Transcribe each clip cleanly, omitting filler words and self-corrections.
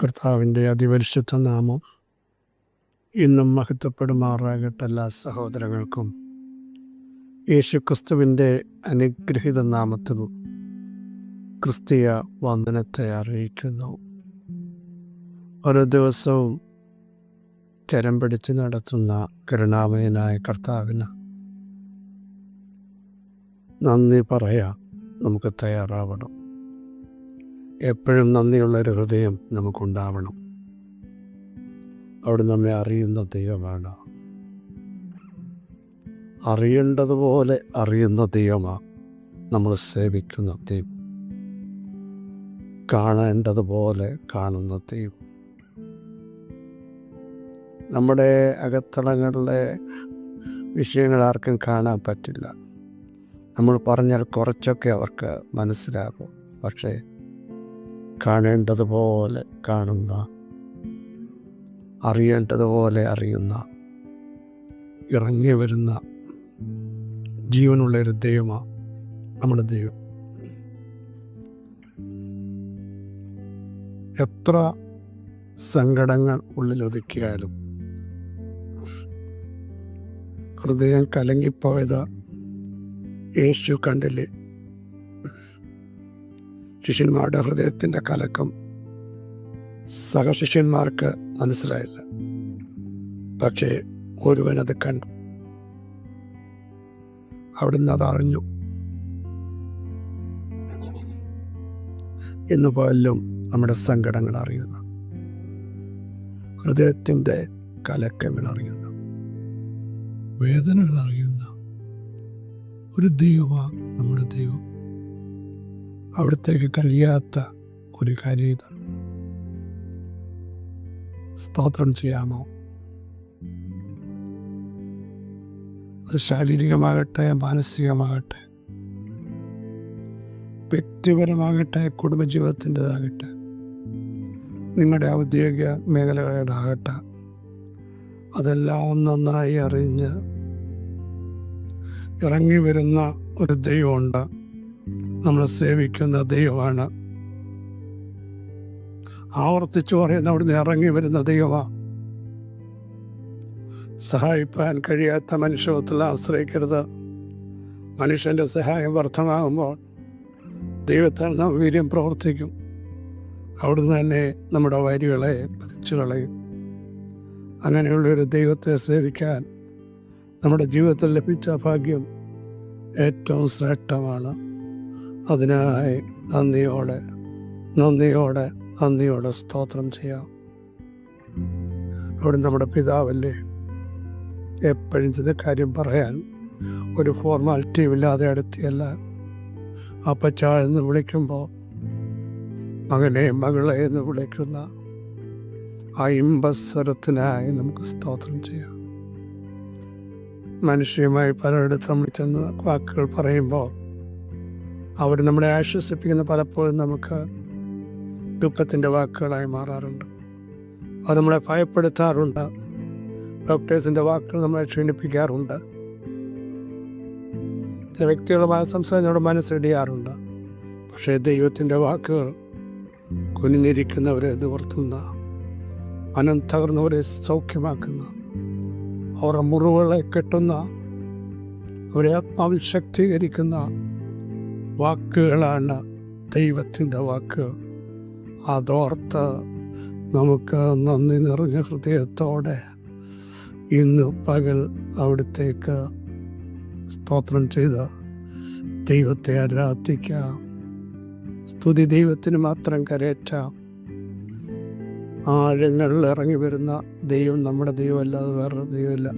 കർത്താവിൻ്റെ അതിപരിശുദ്ധ നാമം ഇന്നും മഹത്വപ്പെടുമാറാകട്ടെ. എല്ലാ സഹോദരങ്ങൾക്കും യേശുക്രിസ്തുവിൻ്റെ അനുഗ്രഹീത നാമത്തിൽ ക്രിസ്തീയ വന്ദനത്തെ അറിയിക്കുന്നു. ഓരോ ദിവസവും കരം പിടിച്ച് നടത്തുന്ന കരുണാമയനായ കർത്താവിന് നന്ദി പറയാൻ നമുക്ക് തയ്യാറാവണം. എപ്പോഴും നന്ദിയുള്ളൊരു ഹൃദയം നമുക്കുണ്ടാവണം. അവിടെ നമ്മെ അറിയുന്ന ദൈവമാണ്. അറിയേണ്ടതുപോലെ അറിയുന്ന ദൈവമാണ് നമ്മൾ സേവിക്കുന്ന ദൈവം. കാണേണ്ടതുപോലെ കാണുന്ന ദൈവം. നമ്മുടെ അകത്തളങ്ങളിലെ വിഷയങ്ങൾ ആർക്കും കാണാൻ പറ്റില്ല. നമ്മൾ പറഞ്ഞാൽ കുറച്ചൊക്കെ അവർക്ക് മനസ്സിലാകും. പക്ഷേ കാണേണ്ടതുപോലെ കാണുന്ന, അറിയേണ്ടതുപോലെ അറിയുന്ന, ഇറങ്ങി വരുന്ന ജീവനുള്ളൊരു ദൈവമാണ് നമ്മുടെ ദൈവം. എത്ര സങ്കടങ്ങൾ ഉള്ളിലൊതുക്കിയാലും ഹൃദയം കലങ്ങിപ്പോയത് യേശു കണ്ടില്ലേ? ശിഷ്യന്മാരുടെ ഹൃദയത്തിൻ്റെ കലക്കം സഹശിഷ്യന്മാർക്ക് മനസ്സിലായില്ല. പക്ഷേ ഒരുവനത് കണ്ടു. അവിടുന്ന് അതറിഞ്ഞു. എന്ന് പോലും നമ്മുടെ സങ്കടങ്ങൾ അറിയുന്ന, ഹൃദയത്തിൻ്റെ കലക്കങ്ങൾ അറിയുന്ന, വേദനകൾ അറിയുന്ന ഒരു ദൈവമാണ് നമ്മുടെ ദൈവം. അവിടത്തേക്ക് കഴിയാത്ത ഒരു കാര്യമില്ല. സ്തോത്രം ചെയ്യാമോ? അത് ശാരീരികമാകട്ടെ, മാനസികമാകട്ടെ, വ്യക്തിപരമാകട്ടെ, കുടുംബജീവിതത്തിൻ്റെതാകട്ടെ, നിങ്ങളുടെ ഔദ്യോഗിക മേഖലകളാകട്ടെ, അതെല്ലാം നന്നായി അറിഞ്ഞ് ഇറങ്ങി വരുന്ന ഒരു ദൈവമുണ്ട്. നമ്മൾ സേവിക്കുന്ന ദൈവമാണ്. ആവർത്തിച്ചു പറയുന്ന അവിടുന്ന് ഇറങ്ങി വരുന്ന ദൈവമാണ്. സഹായിപ്പാൻ കഴിയാത്ത മനുഷ്യത്തിൽ ആശ്രയിക്കരുത്. മനുഷ്യൻ്റെ സഹായം വ്യർത്ഥമാകുമ്പോൾ ദൈവത്താൽ നാം വീര്യം പ്രവർത്തിക്കും. അവിടുന്ന് തന്നെ നമ്മുടെ വരികളെ പതിച്ചു കളയും. അങ്ങനെയുള്ളൊരു ദൈവത്തെ സേവിക്കാൻ നമ്മുടെ ജീവിതത്തിൽ ലഭിച്ച ഭാഗ്യം ഏറ്റവും ശ്രേഷ്ഠമാണ്. അതിനായി നന്ദിയോടെ സ്തോത്രം ചെയ്യാം. അവിടെ നമ്മുടെ പിതാവല്ലേ, എപ്പോഴും ചില കാര്യം പറയാൻ ഒരു ഫോർമാലിറ്റിയും ഇല്ലാതെ അടുത്തിയല്ല. അപ്പച്ച എന്ന് വിളിക്കുമ്പോൾ മകനെ, മകളെ എന്ന് വിളിക്കുന്ന ആ ഇമ്പസ്വരത്തിനായി നമുക്ക് സ്തോത്രം ചെയ്യാം. മനുഷ്യമായി പലയിടത്തും നമ്മൾ ചെന്ന് വാക്കുകൾ പറയുമ്പോൾ അവർ നമ്മളെ ആശ്വസിപ്പിക്കുന്ന പലപ്പോഴും നമുക്ക് ദുഃഖത്തിൻ്റെ വാക്കുകളായി മാറാറുണ്ട്. അത് നമ്മളെ ഭയപ്പെടുത്താറുണ്ട്. ഡോക്ടേഴ്സിൻ്റെ വാക്കുകൾ നമ്മളെ ക്ഷീണിപ്പിക്കാറുണ്ട്. ചില വ്യക്തികളുമായി സംസാരിച്ചോട് മനസ്സിടിയാറുണ്ട്. പക്ഷേ ദൈവത്തിൻ്റെ വാക്കുകൾ കുനിഞ്ഞിരിക്കുന്നവരെ നിവർത്തുന്ന, മനം തകർന്നവരെ സൗഖ്യമാക്കുന്ന, അവരുടെ മുറിവുകളെ കെട്ടുന്ന, അവരെ ആത്മാവിൽ ശക്തീകരിക്കുന്ന വാക്കുകളാണ് ദൈവത്തിൻ്റെ വാക്കുകൾ. അതോർത്ത് നമുക്ക് നന്ദി നിറഞ്ഞ ഹൃദയത്തോടെ ഇന്ന് പകൽ അവിടത്തേക്ക് സ്തോത്രം ചെയ്ത് ദൈവത്തെ ആരാധിക്കാം. സ്തുതി ദൈവത്തിന് മാത്രം കരയറ്റാം. ആഴങ്ങളിൽ ഇറങ്ങി വരുന്ന ദൈവം നമ്മുടെ ദൈവമല്ലാതെ വേറൊരു ദൈവമില്ല.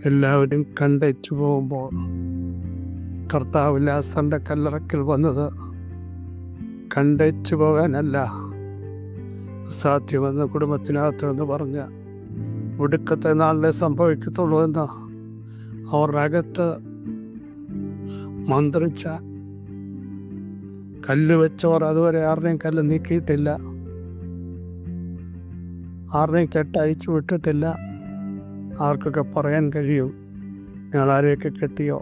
എല്ലാവരും കണ്ടേച്ചു പോകുമ്പോൾ കർത്താവ് ലാസറിൻ്റെ കല്ലറയ്ക്കൽ വന്നത് കണ്ടേച്ചു പോകാനല്ല, സാധ്യമെന്ന് കുടുംബത്തിനകത്തെന്ന് പറഞ്ഞ ഒടുക്കത്തെ നാളിലെ സംഭവിക്കത്തുള്ളൂ എന്ന് അവരുടെ അകത്ത് മന്ത്രിച്ച കല്ല് വെച്ചവർ അതുവരെ ആരുടെയും കല്ല് നീക്കിയിട്ടില്ല, ആരുടെയും കെട്ടയച്ചു വിട്ടിട്ടില്ല. ആർക്കൊക്കെ പറയാൻ കഴിയും, ഞങ്ങൾ ആരെയൊക്കെ കെട്ടിയോ,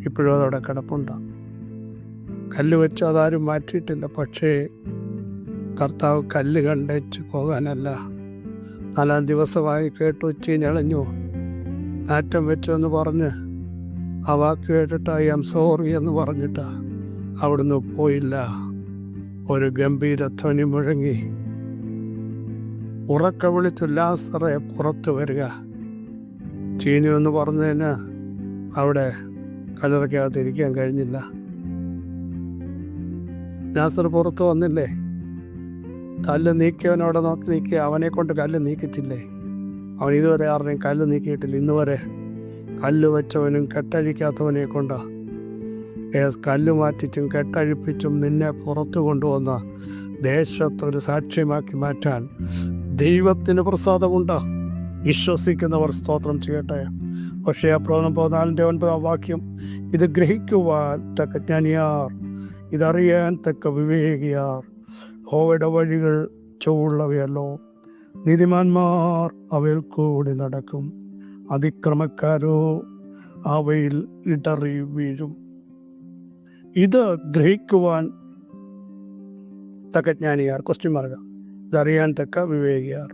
ഇപ്പോഴും അതവിടെ കിടപ്പുണ്ട്. കല്ല് വെച്ച് അതാരും മാറ്റിയിട്ടില്ല. പക്ഷേ കർത്താവ് കല്ല് കണ്ടേച്ച് പോകാനല്ല. 4-ാം ദിവസമായി കേട്ടു ചീഞ്ഞളഞ്ഞു, നാറ്റം വെച്ചു എന്ന് പറഞ്ഞ് ആ വാക്ക് കേട്ടിട്ട് ഐ ആം സോറി എന്ന് പറഞ്ഞിട്ട് അവിടുന്ന് പോയില്ല. ഒരു ഗംഭീര ധ്വനി മുഴങ്ങി, ഉറക്കെ വിളിച്ചു, ലാസറേ പുറത്തു വരിക. ചീഞ്ഞു എന്ന് പറഞ്ഞതിന് അവിടെ കല്ലറയ്ക്കകത്ത് ഇരിക്കാൻ കഴിഞ്ഞില്ല. ലാസർ പുറത്ത് വന്നില്ലേ? കല്ല് നീക്കിയവനവിടെ നോക്കി നീക്കി, അവനെ കൊണ്ട് കല്ല് നീക്കിച്ചില്ലേ? അവൻ ഇതുവരെ ആരുടെയും കല്ല് നീക്കിയിട്ടില്ല. ഇന്ന് വരെ കല്ല് വെച്ചവനും കെട്ടഴിക്കാത്തവനെ കൊണ്ട് കല്ല് മാറ്റിച്ചും കെട്ടഴിപ്പിച്ചും നിന്നെ പുറത്തു കൊണ്ടുവന്ന ദേശത്തൊരു സാക്ഷ്യമാക്കി മാറ്റാൻ ദൈവത്തിന് പ്രസാദമുണ്ട്. വിശ്വസിക്കുന്നവർ സ്തോത്രം ചെയ്യട്ടെ. പക്ഷേ ആ പ്രവചനം 14-9 വാക്യം, ഇത് ഗ്രഹിക്കുവാൻ തക്ക ജ്ഞാനിയാർ, ഇതറിയാൻ തക്ക വിവേകിയാർ. യഹോവയുടെ വഴികൾ ചൊവ്വുള്ളവയല്ലോ, നീതിമാന്മാർ അവയിൽ കൂടി നടക്കും, അതിക്രമക്കാരോ അവയിൽ ഇടറി വീഴും. ഇത് ഗ്രഹിക്കുവാൻ തക്ക ജ്ഞാനിയാർ, ഇതറിയാൻ തക്ക വിവേകിയാർ.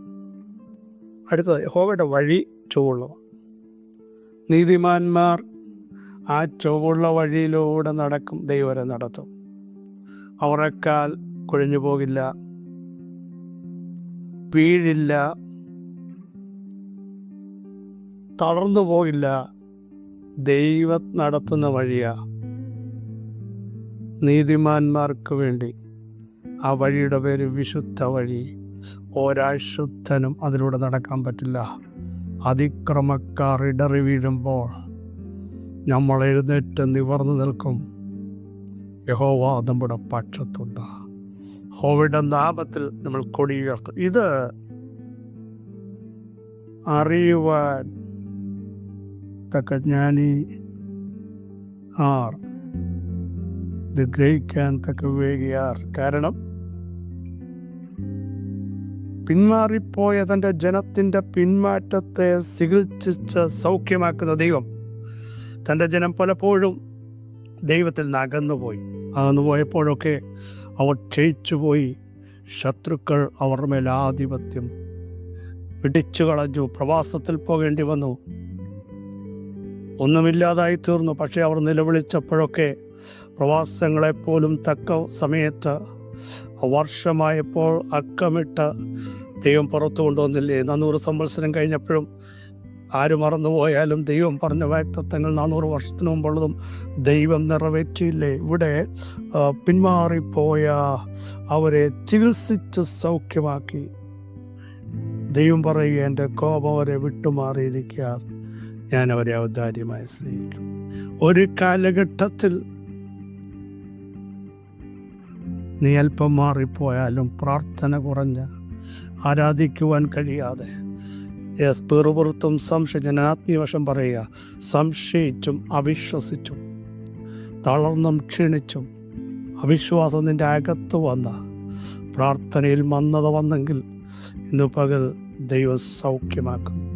അടുത്തത്, യഹോവയുടെ വഴി ചൊവ്വുള്ളവ. നീതിമാന്മാർ ആ ചൊവ്വുള്ള വഴിയിലൂടെ നടക്കും, ദൈവരെ നടത്തും. അവരെക്കാൽ കൊഴിഞ്ഞു പോകില്ല, വീഴില്ല, തളർന്നു പോകില്ല. ദൈവം നടത്തുന്ന വഴിയാ നീതിമാന്മാർക്ക് വേണ്ടി. ആ വഴിയുടെ പേര് വിശുദ്ധ വഴി. ഒരശുദ്ധനും അതിലൂടെ നടക്കാൻ പറ്റില്ല. അതിക്രമക്കാർ ഇടറി വീഴുമ്പോൾ നമ്മൾ എഴുന്നേറ്റ് നിവർന്നു നിൽക്കും. യഹോവ നമ്മുടെ പക്ഷത്തുണ്ട്. യഹോവയുടെ നാമത്തിൽ നമ്മൾ കൊടിയുയർത്തും. ഇത് അറിയുവാൻ തക്ക ജ്ഞാനി ആർ, ഇത് ഗ്രഹിക്കാൻ തക്ക വിവേകിയാർ. കാരണം പിന്മാറിപ്പോയ തൻ്റെ ജനത്തിൻ്റെ പിന്മാറ്റത്തെ ചികിത്സിച്ച് സൗഖ്യമാക്കുന്ന ദൈവം. തൻ്റെ ജനം പലപ്പോഴും ദൈവത്തിൽ നിന്ന് അകന്നുപോയപ്പോഴൊക്കെ അവർ ക്ഷയിച്ചുപോയി. ശത്രുക്കൾ അവരുടെ മേൽ ആധിപത്യം പിടിച്ചു കളഞ്ഞു. പ്രവാസത്തിൽ പോകേണ്ടി വന്നു. ഒന്നുമില്ലാതായി തീർന്നു. പക്ഷേ അവർ നിലവിളിച്ചപ്പോഴൊക്കെ പ്രവാസങ്ങളെപ്പോലും തക്ക സമയത്ത് വർഷമായപ്പോൾ അക്കമിട്ട് ദൈവം പുറത്തു കൊണ്ടുവന്നില്ലേ? 400 സംവത്സരം കഴിഞ്ഞപ്പോഴും ആര് മറന്നുപോയാലും ദൈവം പറഞ്ഞ വാഗ്ദത്തങ്ങൾ 400 വർഷത്തിന് മുമ്പുള്ളതും ദൈവം നിറവേറ്റിയില്ലേ? ഇവിടെ പിന്മാറിപ്പോയ അവരെ ചികിത്സിച്ച് സൗഖ്യമാക്കി. ദൈവം പറയുക, എൻ്റെ കോപം അവരെ വിട്ടുമാറിയിരിക്കാർ, ഞാൻ അവരെ ഔദാര്യമായി സ്നേഹിക്കും. ഒരു കാലഘട്ടത്തിൽ നീ അല്പം മാറിപ്പോയാലും പ്രാർത്ഥന കുറഞ്ഞ് ആരാധിക്കുവാൻ കഴിയാതെ പിറുപുറത്തും സംശയം, ആത്മീയവശം പറയുക, സംശയിച്ചും അവിശ്വസിച്ചും തളർന്നും ക്ഷീണിച്ചും അവിശ്വാസം നിൻ്റെ അകത്ത് വന്ന പ്രാർത്ഥനയിൽ മന്ദത വന്നെങ്കിൽ ഇന്ന് പകൽ ദൈവം സൗഖ്യമാക്കുന്നു.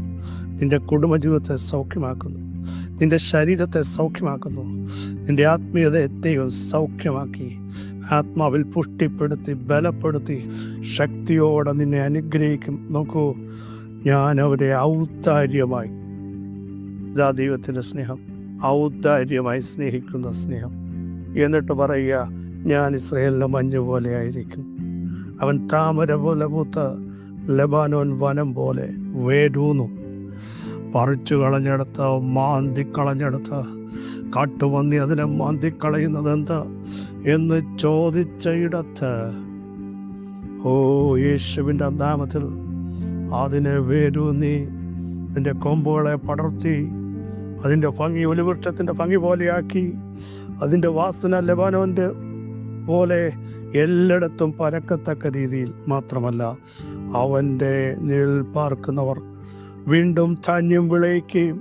നിൻ്റെ കുടുംബജീവിതത്തെ സൗഖ്യമാക്കുന്നു, നിൻ്റെ ശരീരത്തെ സൗഖ്യമാക്കുന്നു, നിൻ്റെ ആത്മീയതയെ ദൈവം സൗഖ്യമാക്കി ആത്മാവിൽ പുഷ്ടിപ്പെടുത്തി ബലപ്പെടുത്തി ശക്തിയോടെ നിന്നെ അനുഗ്രഹിക്കും. നോക്കൂ, ഞാൻ അവരെ ഔദാര്യമായി, ഇതാ ദൈവത്തിൻ്റെ സ്നേഹം, ഔദാര്യമായി സ്നേഹിക്കുന്ന സ്നേഹം. എന്നിട്ട് പറയുക, ഞാൻ ഇസ്രായേലിൻ്റെ മഞ്ഞ് പോലെ ആയിരിക്കും. അവൻ താമര പോലെ പൂത്ത് ലെബാനോൻ വനം പോലെ വേരൂന്നും. പറിച്ചു കളഞ്ഞെടുത്ത് മാന്തിക്കളഞ്ഞെടുത്ത് കാട്ടുപന്നി അതിനെ മാന്തിക്കളയുന്നത് എന്താ എന്ന് ചോദിച്ച ഇടത്ത്, ഓ യേശുവിൻ്റെ നാമത്തിൽ അതിനെ വേരൂന്നി അതിൻ്റെ കൊമ്പുകളെ പടർത്തി അതിൻ്റെ ഭംഗി ഒലിവൃക്ഷത്തിൻ്റെ ഭംഗി പോലെയാക്കി, അതിൻ്റെ വാസന ലെബാനോൻ്റെ പോലെ എല്ലായിടത്തും പരക്കത്തക്ക രീതിയിൽ മാത്രമല്ല, അവൻ്റെ നിഴൽ പാർക്കുന്നവർ വീണ്ടും ധാന്യം വിളയിക്കുകയും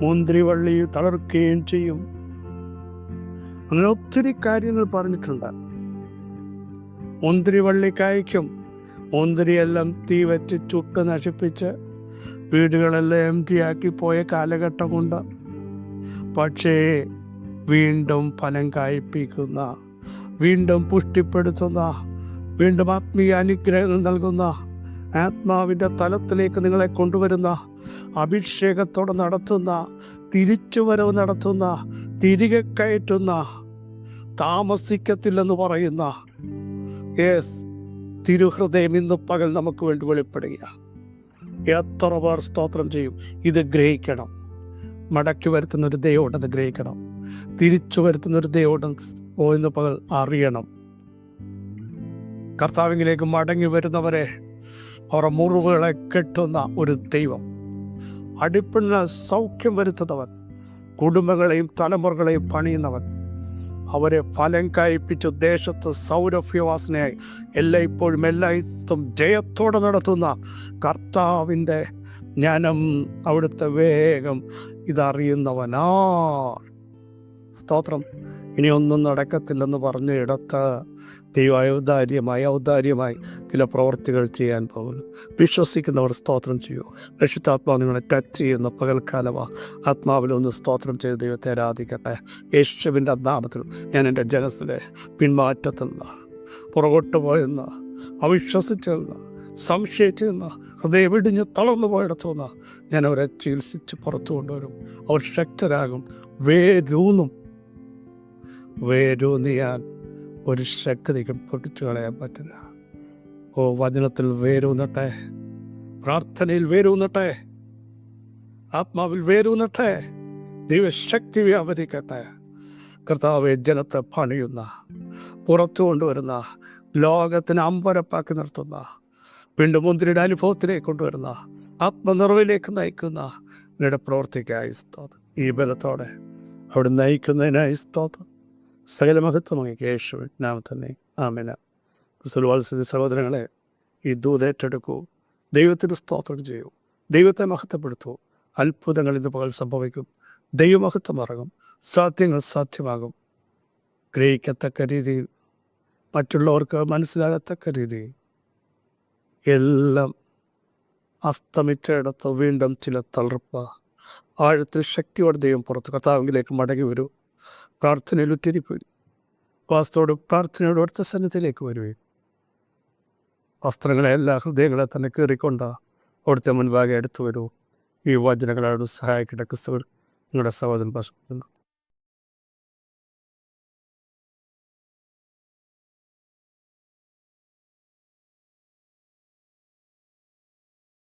മുന്തിരിവള്ളി തളർക്കുകയും ചെയ്യും. അങ്ങനെ ഒത്തിരി കാര്യങ്ങൾ പറഞ്ഞിട്ടുണ്ട്. മുന്തിരിവള്ളി കായ്ക്കും. മുന്തിരിയെല്ലാം തീ വെച്ച് ചുട്ട് നശിപ്പിച്ച് വീടുകളെല്ലാം എംറ്റിയാക്കി പോയ കാലഘട്ടമുണ്ട്. പക്ഷേ വീണ്ടും ഫലം കായ്പിക്കുന്ന വീണ്ടും പുഷ്ടിപ്പെടുത്തുന്ന, വീണ്ടും ആത്മീയ അനുഗ്രഹങ്ങൾ നൽകുന്ന, ആത്മാവിൻ്റെ തലത്തിലേക്ക് നിങ്ങളെ കൊണ്ടുവരുന്ന, അഭിഷേകത്തോടെ നടത്തുന്ന, തിരിച്ചുവരവ് നടത്തുന്ന, തിരികെ കയറ്റുന്ന, താമസിക്കത്തില്ലെന്ന് പറയുന്ന തിരുഹൃദയം ഇന്ന് പകൽ നമുക്ക് വേണ്ടി വെളിപ്പെടുക. എത്ര പേർ സ്തോത്രം ചെയ്യും? ഇത് ഗ്രഹിക്കണം. മടക്കി വരുത്തുന്നൊരു ദൈവമുണ്ടെന്ന് ഗ്രഹിക്കണം. തിരിച്ചു വരുത്തുന്നൊരു ദൈവമുണ്ടെന്ന് ഇന്ന് പകൽ അറിയണം. കർത്താവിലേക്ക് മടങ്ങി വരുന്നവരെ അവരുടെ മുറിവുകളെ കെട്ടുന്ന ഒരു ദൈവം, അടിപ്പിന് സൗഖ്യം വരുത്തുന്നവൻ, കുടുംബങ്ങളെയും തലമുറകളെയും പണിയുന്നവൻ, അവരെ ഫലം കായ്പിച്ച് ദേശത്ത് സൗരഭ്യവാസനയായി എല്ലായ്പ്പോഴും എല്ലായിടത്തും ജയത്തോടെ നടത്തുന്ന കർത്താവിൻ്റെ ജ്ഞാനം, അവിടുത്തെ വേഗം ഇതറിയുന്നവനാ. സ്തോത്രം. ഇനിയൊന്നും നടക്കത്തില്ലെന്ന് പറഞ്ഞ ഇടത്ത് ദൈവം ഔദാര്യമായി ചില പ്രവർത്തികൾ ചെയ്യാൻ പോകുന്നു. വിശ്വസിക്കുന്നവർ സ്തോത്രം ചെയ്യൂ. രക്ഷിതാത്മാവ് നിങ്ങളെ ടച്ച് ചെയ്യുന്ന പകൽക്കാലമാ. ആത്മാവിലൊന്ന് സ്തോത്രം ചെയ്ത് ദൈവത്തെ ആരാധിക്കട്ടെ. യേശുവിൻ്റെ നാമത്തിൽ ഞാൻ എൻ്റെ ജനത്തിലെ പിന്മാറ്റത്തുനിന്ന്, പുറകോട്ട് പോയെന്ന്, അവിശ്വസിച്ചെന്ന്, സംശയിച്ചെന്ന്, ഹൃദയം ഇടിഞ്ഞ് തളർന്നു പോയിടത്തുനിന്ന് ഞാൻ അവരെ ചികിത്സിച്ച് പുറത്തു കൊണ്ടുവരും. അവർ ശക്തരാകും. വേരൂന്നിയാൽ ഒരു ശക്തിക്കും പൊട്ടിച്ചു കളയാൻ പറ്റില്ല. വചനത്തിൽ വേരൂന്നട്ടെ, പ്രാർത്ഥനയിൽ വേരൂന്നട്ടെ, ആത്മാവിൽ വേരൂന്നട്ടെ, ദൈവശക്തി വ്യാപരിക്കട്ടെ. കർത്താവെ, ജനത്തെ പണിയുന്ന, പുറത്തു കൊണ്ടുവരുന്ന, ലോകത്തിന് അമ്പരപ്പാക്കി നിർത്തുന്ന, വീണ്ടും മുന്തിരിയുടെ അനുഭവത്തിലേക്ക് കൊണ്ടുവരുന്ന, ആത്മനിറവിലേക്ക് നയിക്കുന്ന നിങ്ങളുടെ പ്രവർത്തിക്കായി സ്തോത്രം. ഈ ബലത്തോടെ അവിടെ നയിക്കുന്നതിനായി സ്തോത്രം. സകല മഹത്വമായി യേശുവിൻ നാമത്തിൽ ആമേൻ. കുശലവാത്സല്യ സഹോദരങ്ങളെ, ഈ ദൂതേറ്റെടുക്കൂ. ദൈവത്തിന് സ്തോത്രം ചെയ്യൂ. ദൈവത്തെ മഹത്വപ്പെടുത്തൂ. അത്ഭുതങ്ങൾ ഇന്ന് പകൽ സംഭവിക്കും. ദൈവമഹത്വം ഇറങ്ങും. സാധ്യങ്ങൾ സാധ്യമാകും. ഗ്രഹിക്കത്തക്ക രീതിയിൽ, മറ്റുള്ളവർക്ക് മനസ്സിലാകത്തക്ക രീതിയിൽ എല്ലാം അസ്തമിച്ചിടത്ത് വീണ്ടും ചില തളർപ്പ്, ആഴത്തിൽ ശക്തിയോടെ ദൈവം പുറത്ത്. കർത്താവിലേക്ക് മടങ്ങി വരൂ. പ്രാർത്ഥനയിൽ ഉറ്റിരിപ്പോയി വാസ്തോടും പ്രാർത്ഥനയോട് അടുത്ത സന്നിധിയിലേക്ക് വരുവേ. വസ്ത്രങ്ങളെ, എല്ലാ ഹൃദയങ്ങളെ തന്നെ കീറിക്കൊണ്ട് അവിടുത്തെ മുൻപാകെ എടുത്തു വരൂ. ഈ വചനങ്ങളോട് സഹായിക്കട്ടെ. ക്രിസ്തുവിൽ നിങ്ങളുടെ സഹോദരൻ ഭാഷപ്പെടുന്നു.